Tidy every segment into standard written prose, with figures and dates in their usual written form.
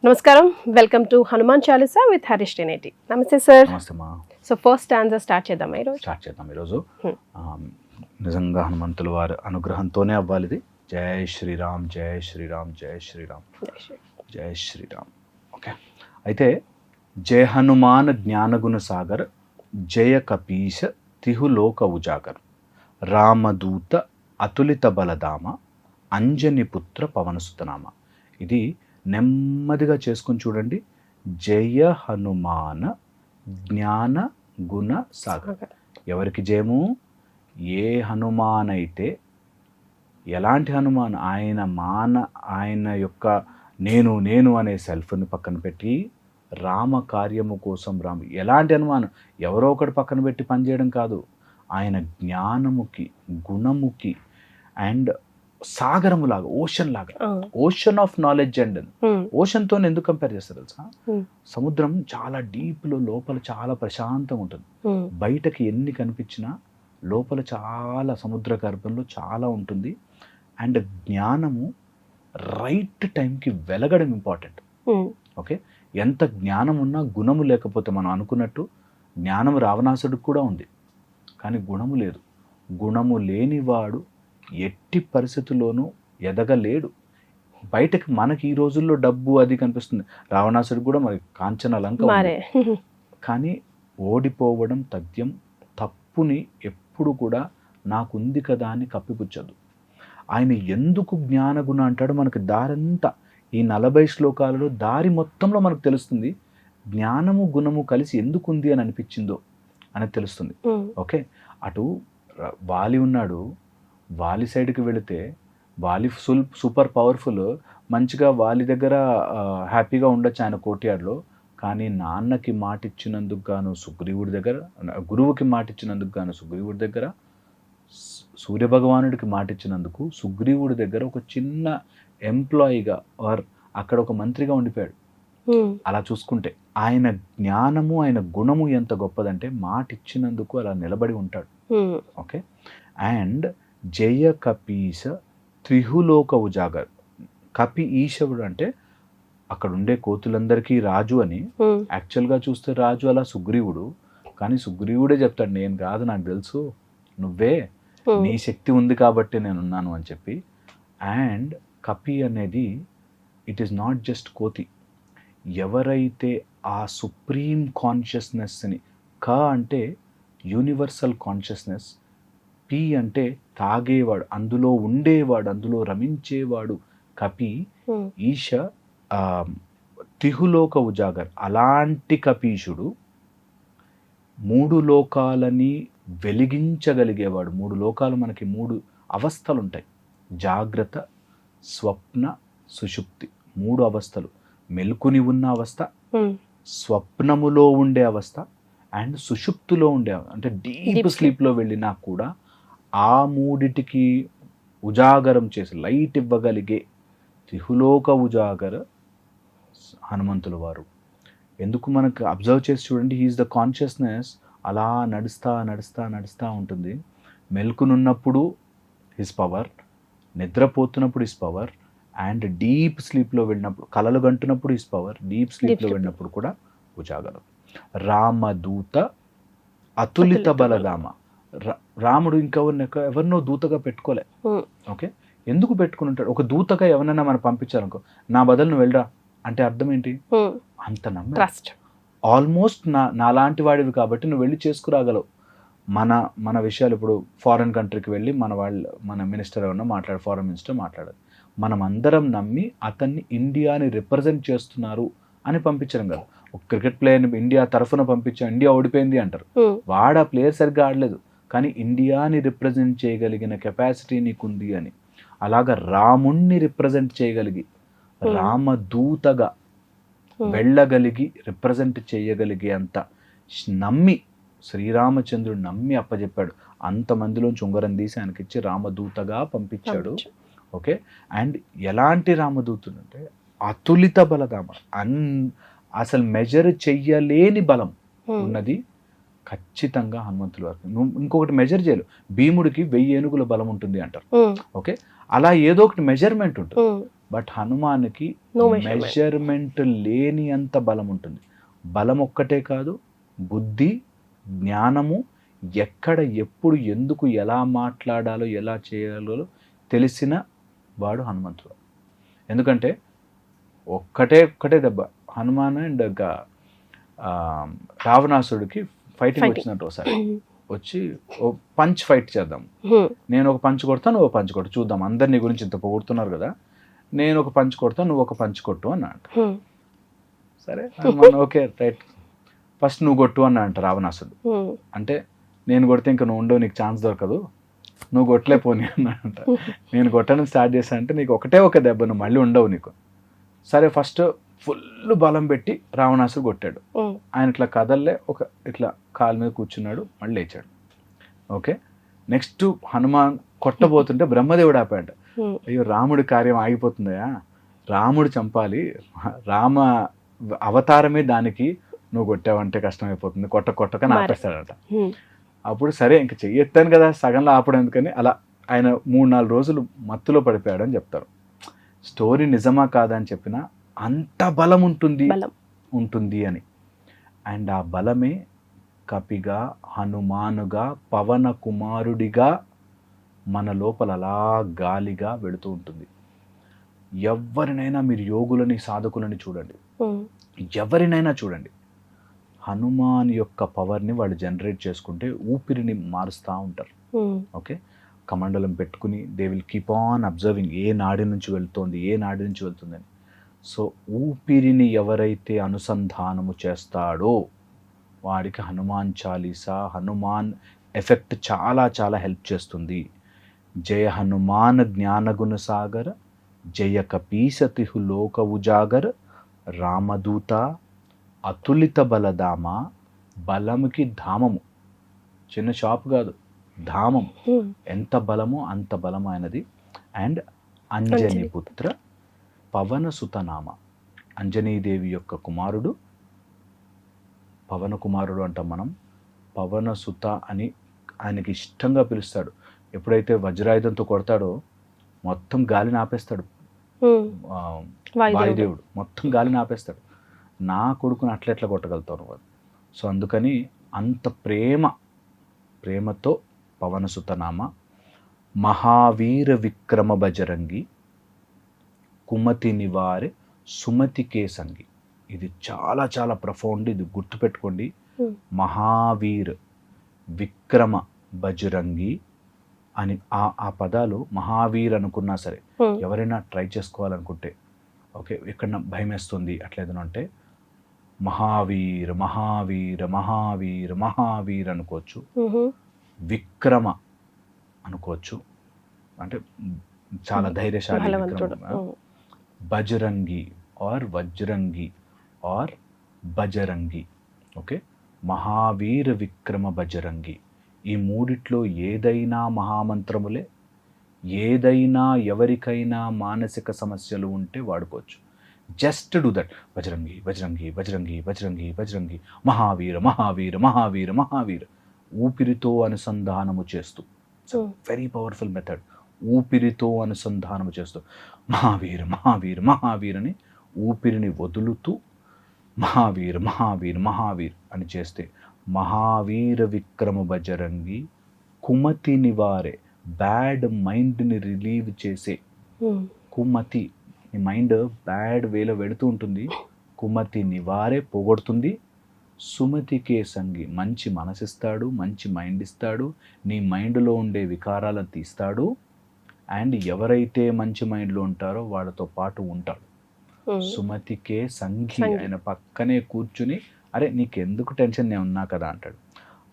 నమస్కారం, welcome to Hanuman Chalisa with Harish Tenneti. నమస్తే sir. నమస్తే మా. సో ఫస్ట్ స్టాంజా స్టార్ట్ చేద్దాం ఈరోజు. నిజంగా హనుమంతుల వారి అనుగ్రహంతోనే అవ్వాలి ఇది. జై శ్రీరామ్, జై శ్రీరామ్, జై శ్రీరామ్, జై శ్రీరామ్. ఓకే, అయితే జయ హనుమాన్ జ్ఞానగుణ సాగర్, జయ కపీశ తిహులోక ఉజాగర్, రామదూత అతులిత బలధామ, అంజని పుత్ర పవనసుతనామ. ఇది నెమ్మదిగా చేసుకొని చూడండి. జయ హనుమాన జ్ఞాన గుణ సాగర్. ఎవరికి జయము? ఏ హనుమాన్ అయితే, ఎలాంటి హనుమాన్? ఆయన యొక్క నేను అనే సెల్ఫ్ని పక్కన పెట్టి రామ కార్యము కోసం ఎలాంటి హనుమాన్? ఎవరో ఒకటి పక్కన పెట్టి పనిచేయడం కాదు. ఆయన జ్ఞానముకి, గుణముకి అండ్ సాగరము లాగా, ఓషన్ లాగా, ఓషన్ ఆఫ్ నాలెడ్జ్. అండ్ ఓషన్తో ఎందుకు కంపేర్ చేస్తారు తెలుసా? సముద్రం చాలా డీప్లో, లోపల చాలా ప్రశాంతంగా ఉంటుంది. బయటకి ఎన్ని కనిపించినా లోపల చాలా సముద్ర గర్భంలో చాలా ఉంటుంది. అండ్ జ్ఞానము రైట్ టైంకి వెలగడం ఇంపార్టెంట్. ఓకే, ఎంత జ్ఞానం ఉన్నా గుణము లేకపోతే, మనం అనుకున్నట్టు జ్ఞానం రావణాసుడికి కూడా ఉంది కానీ గుణము లేదు. గుణము లేనివాడు ఎట్టి పరిస్థితుల్లోనూ ఎదగలేడు. బయటకు మనకి ఈ రోజుల్లో డబ్బు అది కనిపిస్తుంది. రావణాసుడికి కూడా మరి కాంచన లంక, కానీ ఓడిపోవడం తథ్యం. తప్పుని ఎప్పుడు కూడా నాకుంది కదా అని కప్పిపుచ్చదు. ఆయన ఎందుకు జ్ఞానగుణ అంటాడో మనకి దారంతా ఈ 40 శ్లోకాలలో దారి మొత్తంలో మనకు తెలుస్తుంది. జ్ఞానము గుణము కలిసి ఎందుకు ఉంది అని అనిపించిందో అని తెలుస్తుంది. ఓకే, అటు వాలి ఉన్నాడు, వాలి సైడ్కి వెళితే వాలి సూపర్ పవర్ఫుల్, మంచిగా వాలి దగ్గర హ్యాపీగా ఉండొచ్చు ఆయన కోర్ట్యార్డ్లో. కానీ నాన్నకి మాట ఇచ్చినందుకు గాను సుగ్రీవుడి దగ్గర, గురువుకి మాట ఇచ్చినందుకు గాను సుగ్రీవుడి దగ్గర, సూర్యభగవానుడికి మాట ఇచ్చినందుకు సుగ్రీవుడి దగ్గర ఒక చిన్న ఎంప్లాయీగా ఆర్ అక్కడ ఒక మంత్రిగా ఉండిపోయాడు. అలా చూసుకుంటే ఆయన జ్ఞానము, ఆయన గుణము ఎంత గొప్పదంటే మాట ఇచ్చినందుకు అలా నిలబడి ఉంటాడు. ఓకే, అండ్ జయ కపీశ త్రిహులోక ఉజాగర్. కపి ఈశవుడు అంటే అక్కడ ఉండే కోతులందరికీ రాజు అని. యాక్చువల్గా చూస్తే రాజు అలా సుగ్రీవుడు, కానీ సుగ్రీవుడే చెప్తాడు, నేను కాదు, నాకు తెలుసు, నువ్వే, నీ శక్తి ఉంది కాబట్టి నేనున్నాను అని చెప్పి. అండ్ కపి అనేది ఇట్ ఈస్ నాట్ జస్ట్ కోతి. ఎవరైతే ఆ సుప్రీం కాన్షియస్నెస్ని, క అంటే యూనివర్సల్ కాన్షియస్నెస్, పి అంటే తాగేవాడు, అందులో ఉండేవాడు, అందులో రమించేవాడు కపి. ఈశ తిహులోక ఉజాగర్. అలాంటి కపీషుడు 3 లోకాలని వెలిగించగలిగేవాడు. 3 లోకాలు, మనకి 3 అవస్థలు ఉంటాయి: జాగ్రత్త, స్వప్న, సుషుప్తి. 3 అవస్థలు. మెలుకుని ఉన్న అవస్థ, స్వప్నములో ఉండే అవస్థ, అండ్ సుషుప్తిలో ఉండే, అంటే డీప్ స్లీప్లో వెళ్ళినా కూడా ఆ 3టికి ఉజాగరం చేసి లైట్ ఇవ్వగలిగే త్రిహులోక ఉజాగర హనుమంతుల వారు. ఎందుకు మనకు అబ్జర్వ్ చేసి చూడండి, హీఈస్ ద కాన్షియస్నెస్. అలా నడుస్తా ఉంటుంది. మెలుకునున్నప్పుడు హిస్ పవర్, నిద్రపోతున్నప్పుడు హిస్ పవర్, అండ్ డీప్ స్లీప్లో వెళ్ళినప్పుడు, కలలు గంటున్నప్పుడు హిస్ పవర్, డీప్ స్లీప్లో వెళ్ళినప్పుడు కూడా ఉజాగరం. రామదూత అతులిత బలధామ. రాముడు ఎవరినో దూతగా పెట్టుకోలే. ఓకే, ఎందుకు పెట్టుకుని ఉంటాడు? ఒక దూతగా ఎవరైనా మనం పంపించాలనుకో, నా బదులు నువ్వు వెళ్ళరా అంటే అర్థం ఏంటి? అంత నమ్మ, ఆల్మోస్ట్ నాలాంటి వాడివి కాబట్టి నువ్వు వెళ్ళి చేసుకురాగలవు. మన విషయాలు ఇప్పుడు ఫారెన్ కంట్రీకి వెళ్ళి మన మినిస్టర్ ఎవరన్నా ఫారెన్ మినిస్టర్ మాట్లాడాలి, మనం అందరం నమ్మి అతన్ని ఇండియాని రిప్రజెంట్ చేస్తున్నారు అని పంపించడం కదా. ఒక క్రికెట్ ప్లేయర్ని ఇండియా తరఫున పంపించాం, ఇండియా ఓడిపోయింది అంటారు. వాడు ఆ ప్లేయర్ సరిగ్గా ఆడలేదు, కానీ ఇండియాని రిప్రజెంట్ చేయగలిగిన కెపాసిటీ నీకుంది అని. అలాగా రాముణ్ణి రిప్రజెంట్ చేయగలిగి, రామదూతగా వెళ్ళగలిగి, రిప్రజెంట్ చేయగలిగే అంత నమ్మి, శ్రీరామచంద్రుడు నమ్మి అప్పచెప్పాడు. అంతమందిలోంచి ఉంగరం తీసి ఆయనకిచ్చి రామదూతగా పంపించాడు. ఓకే, అండ్ ఎలాంటి రామదూతుడు అంటే అతులిత బలధామ. అసలు మెజర్ చెయ్యలేని బలం ఉన్నది ఖచ్చితంగా హనుమంతుల వారికి. నువ్వు ఇంకొకటి మెజర్ చేయలేవు. భీముడికి 1000 ఏనుగుల బలం ఉంటుంది అంటారు. ఓకే, అలా ఏదో ఒకటి మెజర్మెంట్ ఉంటుంది. బట్ హనుమాన్కి No measurement. మెజర్మెంట్ లేని అంత బలం ఉంటుంది. బలం ఒక్కటే కాదు, బుద్ధి, జ్ఞానము, ఎక్కడ ఎప్పుడు ఎందుకు ఎలా మాట్లాడాలో ఎలా చేయాలో తెలిసిన వాడు హనుమంతుడు. ఎందుకంటే ఒక్కటే దెబ్బ హనుమాన్ అండ్ రావణాసుడికి ఫైటింగ్ వచ్చినట్టు ఒకసారి వచ్చి ఓ పంచ్ ఫైట్ చేద్దాం, నేను ఒక పంచ్ కొడతాను, నువ్వు పంచ్ కొట్టు, చూద్దాం, అందరు నీ గురించి ఇంత పొగుడుతున్నారు కదా, నేను ఒక పంచ్ కొడతాను, నువ్వు ఒక పంచ్ కొట్టు అన్నాడు. సరే హనుమాన్ ఓకే రైట్, ఫస్ట్ నువ్వు కొట్టు అన్నా అంట రావణాసుడు. అంటే నేను కొడితే ఇంకా నువ్వు ఉండవు, నీకు ఛాన్స్ దొరకదు, నువ్వు కొట్టలే పోనీ అన్నాడంట. నేను కొట్టడం స్టార్ట్ చేశా అంటే నీకు ఒకటే ఒక దెబ్బ, నువ్వు మళ్ళీ ఉండవు నీకు. సరే ఫస్ట్ ఫుల్ బలం పెట్టి రావణాసుడు కొట్టాడు. ఆయన ఇట్లా కదల్లే, ఒక ఇట్లా కాలు మీద కూర్చున్నాడు, మళ్ళీ లేచాడు. ఓకే, నెక్స్ట్ హనుమాన్ కొట్టబోతుంటే బ్రహ్మదేవుడు ఆపాడు. అయ్యో రాముడి కార్యం ఆగిపోతుందయా, రాముడు చంపాలి, రామ అవతారమే దానికి, నువ్వు కొట్టావంటే కష్టమైపోతుంది, కొట్టకని ఆపేస్తాడట. అప్పుడు సరే ఇంక చెయ్యెత్తాను కదా, సగంలో ఆపడం ఎందుకని అలా ఆయన 3-4 రోజులు మత్తులో పడిపోయాడు అని చెప్తారు. స్టోరీ నిజమా కాదా అని చెప్పినా అంత బలం ఉంటుంది అని. అండ్ ఆ బలమే కపిగా, హనుమానుగా, పవన కుమారుడిగా మన లోపల అలా గాలిగా వెళుతూ ఉంటుంది. ఎవరినైనా మీరు యోగులని, సాధకులని చూడండి, ఎవరినైనా చూడండి, హనుమాన్ యొక్క పవర్ని వాళ్ళు జనరేట్ చేసుకుంటే ఊపిరిని మారుస్తూ ఉంటారు. ఓకే, కమండలం పెట్టుకుని they will keep on observing, ఏ నాడి నుంచి వెళ్తుందని. సో ఊపిరిని ఎవరైతే అనుసంధానము చేస్తాడో వాడికి హనుమాన్ చాలీసా, హనుమాన్ ఎఫెక్ట్ చాలా చాలా హెల్ప్ చేస్తుంది. జయ హనుమాన్ జ్ఞానగుణ సాగర, జయ కపీసతిహు లోక ఉజాగర, రామదూత అతులిత బలధామ, బలముకి ధామము, చిన్న షాప్ కాదు, ధామం, ఎంత బలమో అంత బలం ఆయనది. అండ్ అంజని పుత్ర పవన సుతనామ, అంజనీదేవి యొక్క కుమారుడు, పవన కుమారుడు అంటాం మనం, పవన సుత అని ఆయనకి ఇష్టంగా పిలుస్తాడు. ఎప్పుడైతే వజ్రాయుధంతో కొడతాడో మొత్తం గాలిని ఆపేస్తాడు వాయుదేవుడు, మొత్తం గాలిని ఆపేస్తాడు. నా కొడుకుని అట్లెట్లా కొట్టగలుగుతారు వాడు. సో అందుకని అంత ప్రేమతో పవనసుతనామ, మహావీర విక్రమ బజరంగి, కుమతి నివారే సుమతి కేసంగి. ఇది చాలా చాలా ప్రొఫౌండ్, ఇది గుర్తుపెట్టుకోండి. మహావీర్ విక్రమ బజరంగి అని ఆ పదాలు మహావీర్ అనుకున్నా సరే, ఎవరైనా ట్రై చేసుకోవాలనుకుంటే, ఓకే ఎక్కడన్నా భయం వేస్తుంది అట్లేదన్నా అంటే మహావీర్ మహావీర్ మహావీర్ మహావీర్ అనుకోవచ్చు, విక్రమ అనుకోవచ్చు, అంటే చాలా ధైర్యశాలి Vikrama, Bajrangi or Vajrangi or Bajrangi. Okay, Mahavira Vikrama Bajrangi, ఈ మూడిట్లో ఏదైనా మహామంత్రములే. ఏదైనా ఎవరికైనా మానసిక సమస్యలు ఉంటే వాడుకోవచ్చు. Just do that, Bajrangi Bajrangi Bajrangi Bajrangi Bajrangi, Mahavir Mahavir Mahavir Mahavir, ఊపిరితో అనుసంధానము చేస్తూ. Very powerful method. ఊపిరితో అనుసంధానము చేస్తూ మహావీర మహావీర మహావీర్ అని ఊపిరిని వదులుతూ మహావీర్ మహావీర్ మహావీర్ అని చేస్తే మహావీర విక్రమ బజరంగి, కుమతి నివారే, బ్యాడ్ మైండ్ని రిలీవ్ చేసే, కుమతి, నీ మైండ్ బ్యాడ్ వేలో వెళుతూ ఉంటుంది, కుమతి నివారే పోగొడుతుంది, సుమతికే సంగి, మంచి మనసిస్తాడు, మంచి మైండ్ ఇస్తాడు, నీ మైండ్లో ఉండే వికారాలను తీస్తాడు. అండ్ ఎవరైతే మంచి మైండ్లో ఉంటారో వాళ్ళతో పాటు ఉంటాడు. సుమతికే సంగి, ఆయన పక్కనే కూర్చుని అరే నీకెందుకు టెన్షన్, నేను ఉన్నా కదా అంటాడు.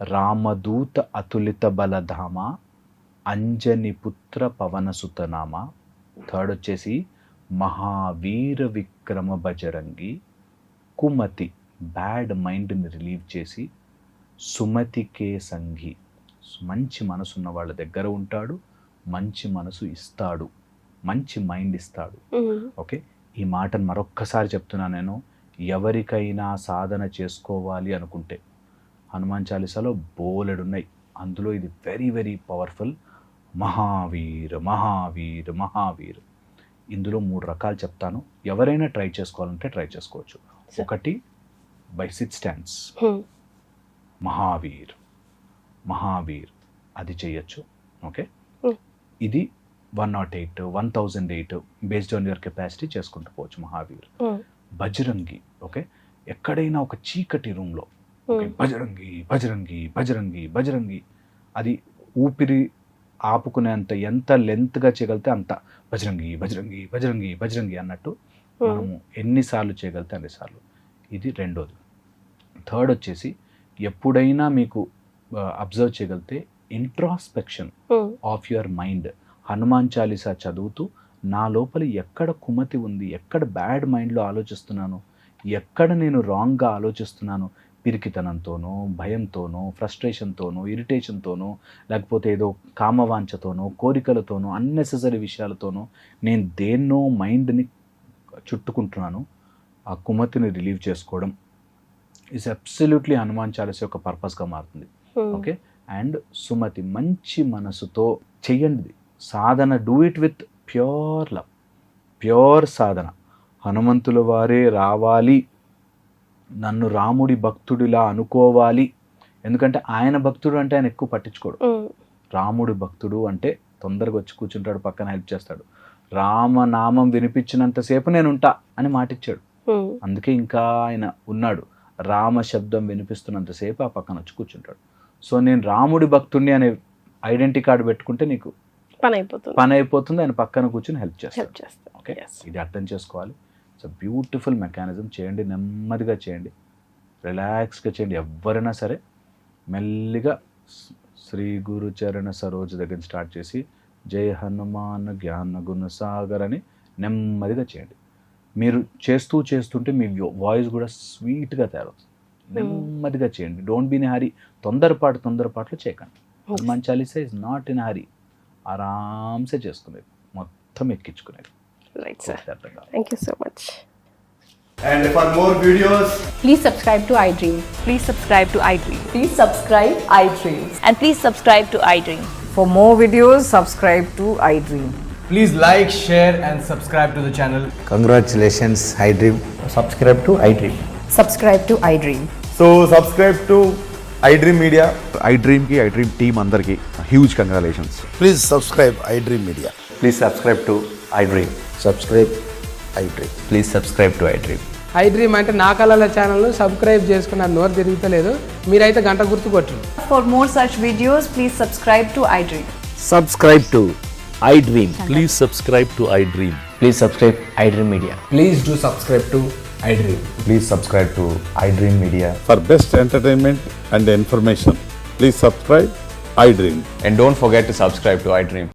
రామదూత అతులిత బలధామ, అంజని పుత్ర పవనసుతనామ. థర్డ్ వచ్చేసి మహావీర విక్రమ బజరంగి, కుమతి, బ్యాడ్ మైండ్ని రిలీవ్ చేసి, సుమతికే సంగి, మంచి మనసు ఉన్న వాళ్ళ దగ్గర ఉంటాడు, మంచి మనసు ఇస్తాడు, మంచి మైండ్ ఇస్తాడు. ఓకే, ఈ మాటను మరొక్కసారి చెప్తున్నా నేను. ఎవరికైనా సాధన చేసుకోవాలి అనుకుంటే హనుమాన్ చాలీసాలో బోలెడున్నాయి, అందులో ఇది very very powerful. Mahavir Mahavir Mahavir. ఇందులో 3 రకాలు చెప్తాను, ఎవరైనా ట్రై చేసుకోవాలంటే ట్రై చేసుకోవచ్చు. ఒకటి by SIT stands, Mahavir Mahavir అది చేయొచ్చు. ఓకే, ఇది 108, 1008 బేస్డ్ ఆన్ యువర్ కెపాసిటీ చేసుకుంటూ పోవచ్చు మహావీర్. బజరంగి, ఓకే, ఎక్కడైనా ఒక చీకటి రూమ్లో బజరంగి బజరంగి బజరంగి బజరంగి అది ఊపిరి ఆపుకునేంత ఎంత లెంత్గా చేయగలితే అంత బజరంగి బజరంగి బజరంగి బజరంగి అన్నట్టు మనము ఎన్నిసార్లు చేయగలితే అన్నిసార్లు. ఇది రెండోది. థర్డ్ వచ్చేసి ఎప్పుడైనా మీకు అబ్జర్వ్ చేయగలితే introspection of your mind. Hanuman Chalisa చదువుతూ నా లోపల ఎక్కడ కుమతి ఉంది, ఎక్కడ బ్యాడ్ మైండ్లో ఆలోచిస్తున్నాను, ఎక్కడ నేను రాంగ్గా ఆలోచిస్తున్నాను, పిరికితనంతోనో భయంతోనో ఫ్రస్ట్రేషన్తోనో ఇరిటేషన్తోనో లేకపోతే ఏదో కామవాంఛతోనో కోరికలతోనో అన్నెసెసరీ విషయాలతోనో నేను దేన్నో మైండ్ని చుట్టుకుంటున్నాను, ఆ కుమతిని రిలీవ్ చేసుకోవడం ఈజ్ అబ్సల్యూట్లీ హనుమాన్ చాలీసా యొక్క పర్పస్గా మారుతుంది. ఓకే, అండ్ సుమతి మంచి మనసుతో చెయ్యండి సాధన. Do it with pure love, pure sadhana. హనుమంతుల వారే రావాలి, నన్ను రాముడి భక్తుడిలా అనుకోవాలి. ఎందుకంటే ఆయన భక్తుడు అంటే ఆయన ఎక్కువ పట్టించుకోడు. రాముడి భక్తుడు అంటే తొందరగా వచ్చి కూర్చుంటాడు, పక్కన హెల్ప్ చేస్తాడు. రామనామం వినిపించినంతసేపు నేను ఉంటా అని మాటిచ్చాడు. అందుకే ఇంకా ఆయన ఉన్నాడు. రామ శబ్దం వినిపిస్తున్నంతసేపు ఆ పక్కన వచ్చి కూర్చుంటాడు. సో నేను రాముడి భక్తుడిని అనే ఐడెంటిటీ కార్డు పెట్టుకుంటే నీకు పని అయిపోతుంది. ఆయన పక్కన కూర్చొని హెల్ప్ చేస్తాడు. ఓకే, ఇది అర్థం చేసుకోవాలి. It's a beautiful mechanism. చేయండి, నెమ్మదిగా చేయండి, రిలాక్స్గా చేయండి. ఎవరైనా సరే మెల్లిగా శ్రీ గురు చరణ సరోజ దగ్గర స్టార్ట్ చేసి జై హనుమాన్ జ్ఞాన గుణ సాగర్ అని నెమ్మదిగా చేయండి. మీరు చేస్తుంటే మీ వాయిస్ కూడా స్వీట్గా తయారవుతుంది. నెమ్మదిగా చేయండి, డోంట్ బీ ఇన్ హరీ. తొందరపాట్లు చేయకండి. Hanuman Chalisa is not in hurry. ఆరామ్సే చేసుకునేది, మొత్తం ఎక్కించుకునేది. Right sir, thank you so much. And for more videos, Please subscribe to iDream. Please subscribe to iDream. Please subscribe iDream. And please subscribe to iDream. For more videos, subscribe to iDream. please like, share and subscribe to the channel. Congratulations, iDream. Subscribe to iDream. Subscribe to iDream. So subscribe to iDream Media. iDream ki iDream team andarki huge congratulations. Please subscribe iDream Media. Please subscribe to iDream. Subscribe iDream. Please subscribe to iDream. iDream అంటే నా కళల ఛానల్ను subscribe చేసుకున్న నోరు తిరుగుతలేదు, మీరైతే గంట గుర్తు కొట్టండి. For more such videos, please subscribe to iDream. Subscribe to iDream. Please subscribe to iDream. Please subscribe iDream Media. Please do subscribe to iDream. Please subscribe to iDream Media. For best entertainment and information, please subscribe iDream. And don't forget to subscribe to iDream.